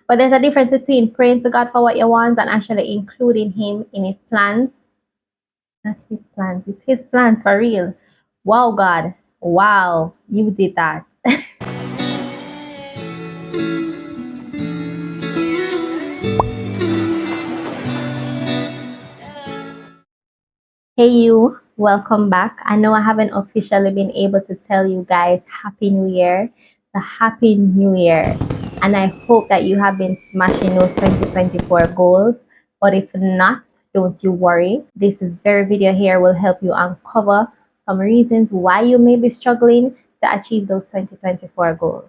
But there's a difference between praying to God for what you want and actually including Him in His plans. Not His plans, it's His plans for real. Wow, God. Wow, you did that. Hey, you, welcome back. I know I haven't officially been able to tell you guys Happy New Year, the Happy New Year. And I hope that you have been smashing those 2024 goals. But if not, don't you worry. This very video here will help you uncover some reasons why you may be struggling to achieve those 2024 goals.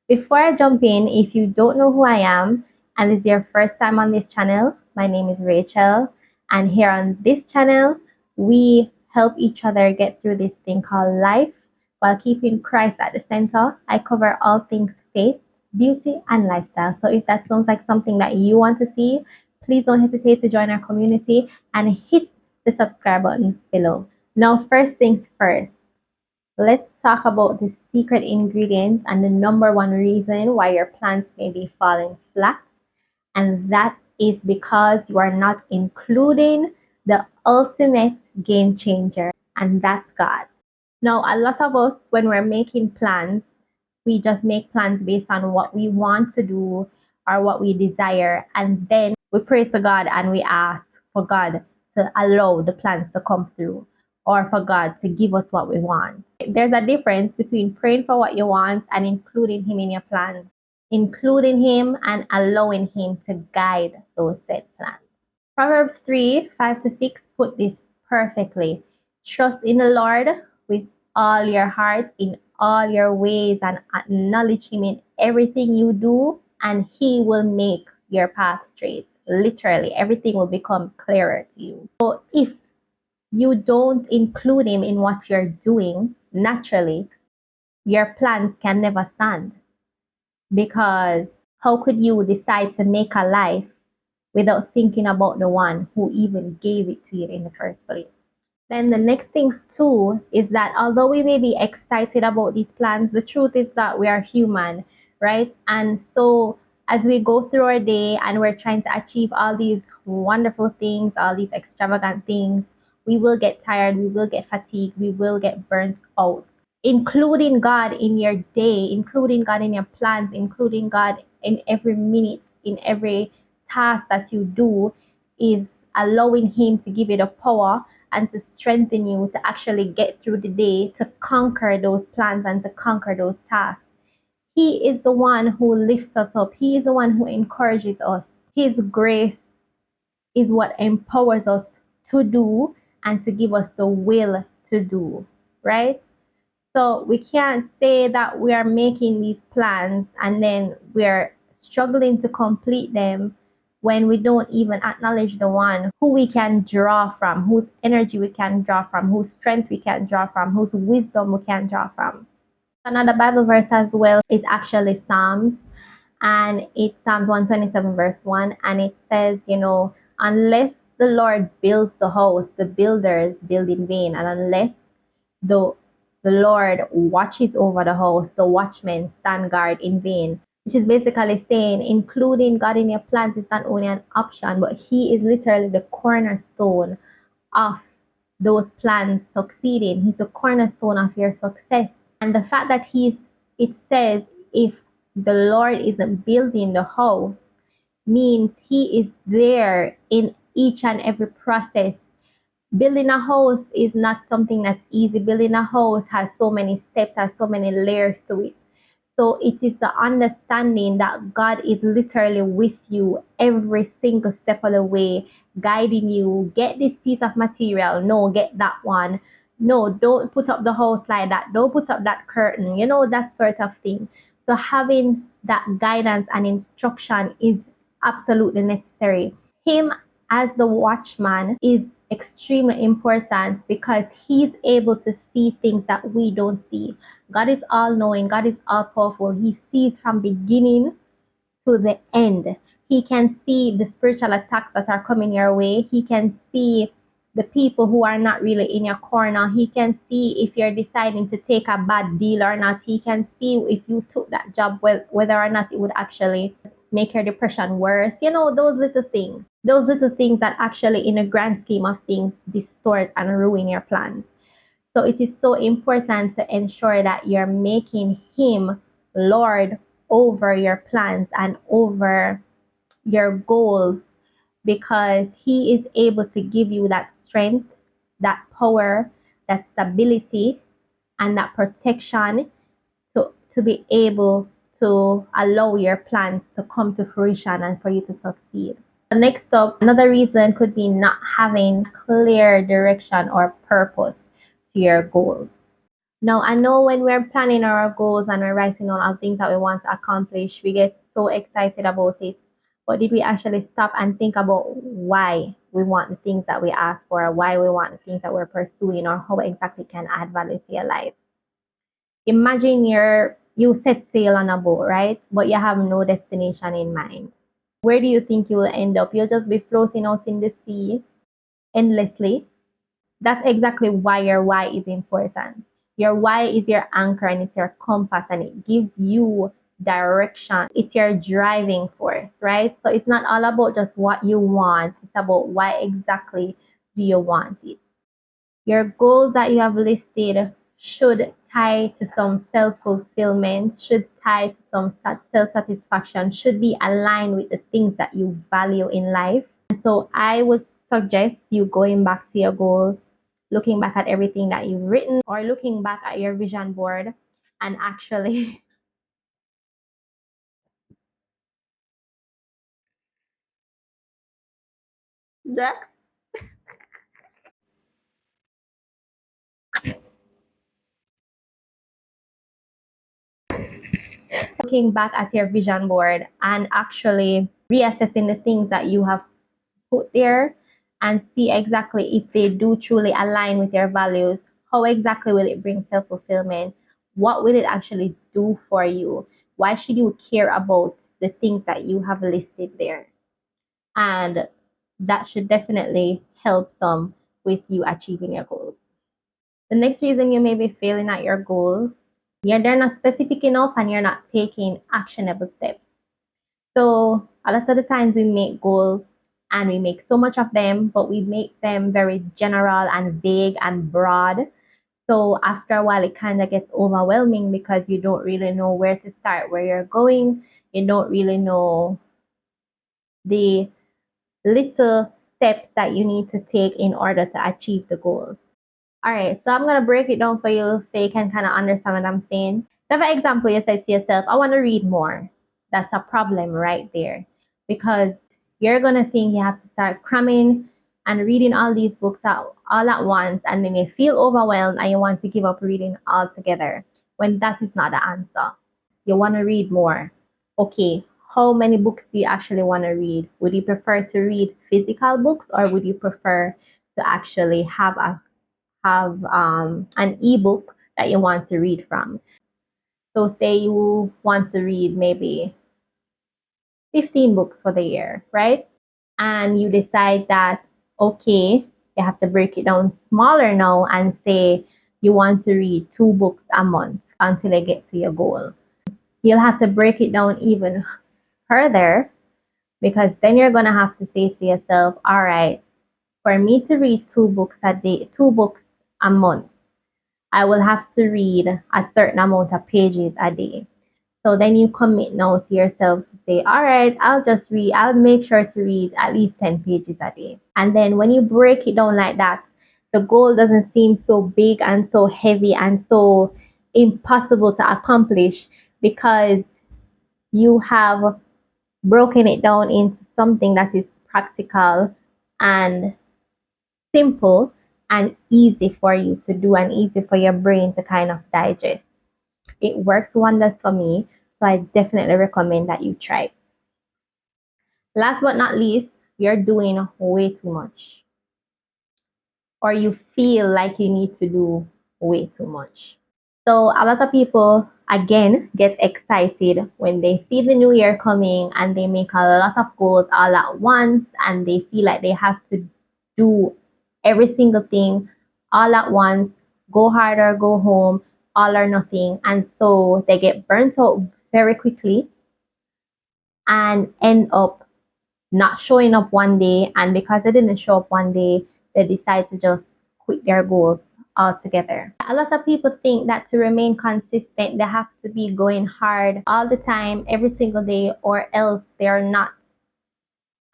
Before I jump in, if you don't know who I am and this is your first time on this channel, my name is Rachel. And here on this channel, we help each other get through this thing called life while keeping Christ at the center. I cover all things faith, beauty, and lifestyle. So if that sounds like something that you want to see, please don't hesitate to join our community and hit the subscribe button below. Now, first things first, let's talk about the secret ingredients and the number one reason why your plans may be falling flat. And that is because you are not including the ultimate game changer, and that's God. Now, a lot of us, when we're making plans, we just make plans based on what we want to do or what we desire. And then we pray to God and we ask for God to allow the plans to come through or for God to give us what we want. There's a difference between praying for what you want and including Him in your plans, including Him and allowing Him to guide those set plans. Proverbs 3:5-6 put this perfectly. Trust in the Lord with all your heart, in all your ways, and acknowledge Him in everything you do, and He will make your path straight. Literally, everything will become clearer to you. So if you don't include Him in what you're doing, naturally, your plans can never stand. Because how could you decide to make a life without thinking about the one who even gave it to you in the first place? Then the next thing too is that although we may be excited about these plans, the truth is that we are human, right? And so as we go through our day and we're trying to achieve all these wonderful things, all these extravagant things, we will get tired, we will get fatigued, we will get burnt out. Including God in your day, including God in your plans, including God in every minute, in every task that you do, is allowing Him to give you the power and to strengthen you to actually get through the day, to conquer those plans and to conquer those tasks. He is the one who lifts us up. He is the one who encourages us. His grace is what empowers us to do and to give us the will to do, right? So we can't say that we are making these plans and then we're struggling to complete them when we don't even acknowledge the one who we can draw from, whose energy we can draw from, whose strength we can draw from, whose wisdom we can draw from. Another Bible verse as well is actually Psalms, and it's Psalms 127 verse 1, and it says, unless the Lord builds the house, the builders build in vain, and unless the the Lord watches over the house, the watchmen stand guard in vain. Which is basically saying including God in your plans is not only an option, but He is literally the cornerstone of those plans succeeding. He's the cornerstone of your success. And the fact that it says if the Lord isn't building the house means He is there in each and every process. Building a house is not something that's easy. Building a house has so many steps, has so many layers to it. So it is the understanding that God is literally with you every single step of the way, guiding you. Get this piece of material. No, get that one. No, don't put up the house like that. Don't put up that curtain. That sort of thing. So having that guidance and instruction is absolutely necessary. Him as the watchman is extremely important because He's able to see things that we don't see. God is all knowing, God is all powerful. He sees from beginning to the end. He can see the spiritual attacks that are coming your way. He can see the people who are not really in your corner. He can see if you're deciding to take a bad deal or not. He can see if you took that job, whether or not it would actually make your depression worse. You know, those little things. Those little things that actually, in a grand scheme of things, distort and ruin your plans. So it is so important to ensure that you're making Him Lord over your plans and over your goals, because He is able to give you that strength, that power, that stability, and that protection to be able to allow your plans to come to fruition and for you to succeed. The next up, another reason could be not having clear direction or purpose to your goals. Now, I know when we're planning our goals and we're writing on all things that we want to accomplish, we get so excited about it. But did we actually stop and think about why we want the things that we ask for, or why we want the things that we're pursuing, or how exactly can add value to your life? Imagine you set sail on a boat, right? But you have no destination in mind. Where do you think you will end up? You'll just be floating out in the sea endlessly. That's exactly why your why is important. Your why is your anchor and it's your compass, and it gives you direction. It's your driving force, right? So it's not all about just what you want, it's about why exactly do you want it. Your goals that you have listed should tie to some self fulfillment, should tie to some self satisfaction, should be aligned with the things that you value in life. And so I would suggest you going back to your goals, looking back at everything that you've written, or looking back at your vision board and actually looking back at your vision board and actually reassessing the things that you have put there and see exactly if they do truly align with your values. How exactly will it bring self fulfillment? What will it actually do for you? Why should you care about the things that you have listed there? And that should definitely help some with you achieving your goals. The next reason you may be failing at your goals, they're not specific enough and you're not taking actionable steps. So a lot of the times we make goals and we make so much of them, but we make them very general and vague and broad. So after a while, it kind of gets overwhelming because you don't really know where to start, where you're going. You don't really know the little steps that you need to take in order to achieve the goals. All right, so I'm gonna break it down for you so you can kind of understand what I'm saying. So, for example, you said to yourself, "I want to read more." That's a problem right there, because you're gonna think you have to start cramming and reading all these books out all at once, and then you feel overwhelmed and you want to give up reading altogether. When that is not the answer, you want to read more. Okay, how many books do you actually want to read? Would you prefer to read physical books, or would you prefer to actually have an ebook that you want to read from? So say you want to read maybe 15 books for the year, right? And you decide that, okay, you have to break it down smaller now and say you want to read 2 books a month until you get to your goal. You'll have to break it down even further, because then you're going to have to say to yourself, all right, for me to read 2 books a day, 2 books a month, I will have to read a certain amount of pages a day. So then you commit now to yourself to say, all right, I'll make sure to read at least 10 pages a day. And then when you break it down like that, the goal doesn't seem so big and so heavy and so impossible to accomplish, because you have broken it down into something that is practical and simple and easy for you to do and easy for your brain to kind of digest. It works wonders for me, so I definitely recommend that you try it. Last but not least, you're doing way too much, or you feel like you need to do way too much. So a lot of people again get excited when they see the new year coming and they make a lot of goals all at once, and they feel like they have to do every single thing all at once, go hard or go home, all or nothing. And so they get burnt out very quickly, and end up not showing up one day. And because they didn't show up one day, they decide to just quit their goals altogether. A lot of people think that to remain consistent, they have to be going hard all the time, every single day, or else they are not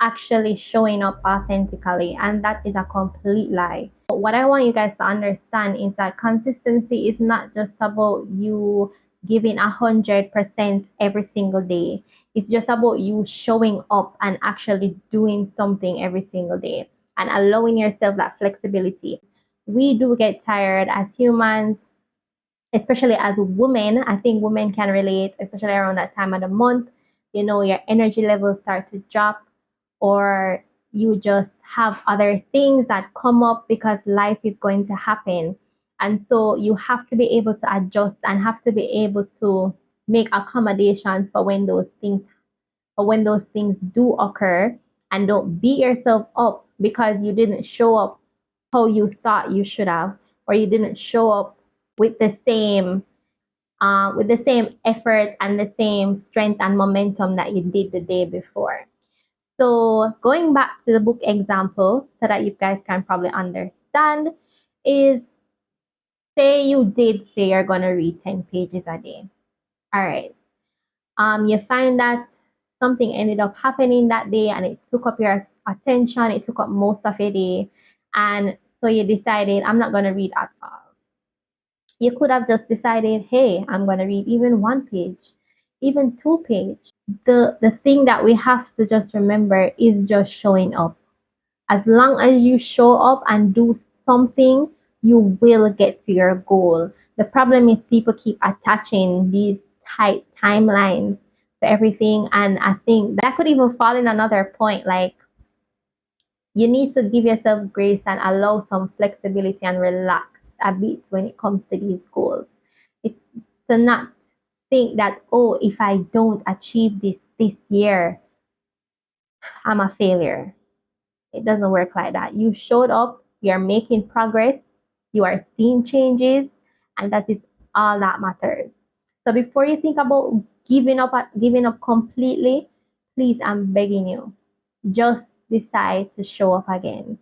actually showing up authentically, and that is a complete lie. But what I want you guys to understand is that consistency is not just about you giving 100% every single day. It's just about you showing up and actually doing something every single day and allowing yourself that flexibility. We do get tired as humans, especially as women. I think women can relate, especially around that time of the month. You know, your energy levels start to drop, or you just have other things that come up because life is going to happen. And so you have to be able to adjust and have to be able to make accommodations for when those things do occur, and don't beat yourself up because you didn't show up how you thought you should have, or you didn't show up with the same effort and the same strength and momentum that you did the day before. So going back to the book example so that you guys can probably understand is, say you did say you're gonna read 10 pages a day. All right. You find that something ended up happening that day and it took up your attention, it took up most of your day, and so you decided, I'm not gonna read at all. You could have just decided, hey, I'm gonna read even one page, even two pages. The thing that we have to just remember is just showing up. As long as you show up and do something, you will get to your goal. The problem is people keep attaching these tight timelines to everything. And I think that could even fall in another point. Like, you need to give yourself grace and allow some flexibility and relax a bit when it comes to these goals. It's to not think that, oh, if I don't achieve this year, I'm a failure. It doesn't work like that. You showed up, you're making progress, you are seeing changes, and that is all that matters. So before you think about giving up completely, please, I'm begging you, just decide to show up again.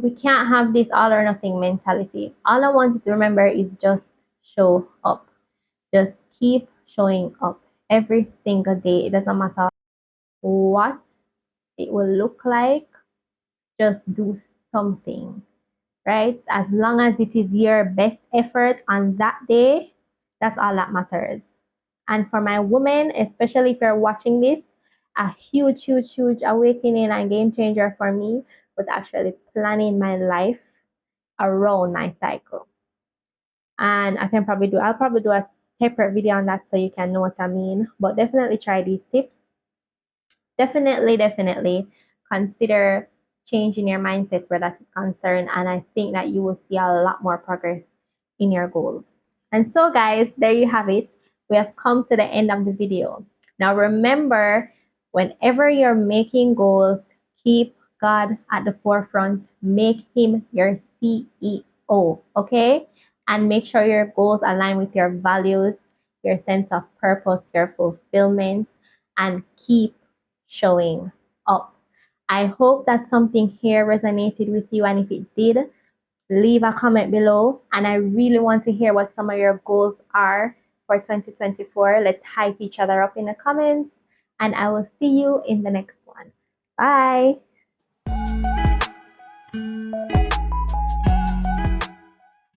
We can't have this all or nothing mentality. All I want you to remember is just show up. Just keep showing up every single day. It doesn't matter what it will look like, just do something, right? As long as it is your best effort on that day, that's all that matters. And for my women, especially if you're watching this, a huge, huge, huge awakening and game changer for me was actually planning my life around my cycle. And I'll probably do a separate video on that so you can know what I mean. But definitely try these tips. Definitely consider changing your mindset where that is concerned. And I think that you will see a lot more progress in your goals. And so, guys, there you have it. We have come to the end of the video. Now, remember, whenever you're making goals, keep God at the forefront. Make Him your CEO, okay? And make sure your goals align with your values, your sense of purpose, your fulfillment, and keep showing up. I hope that something here resonated with you, and if it did, leave a comment below. And I really want to hear what some of your goals are for 2024. Let's hype each other up in the comments, and I will see you in the next one. Bye.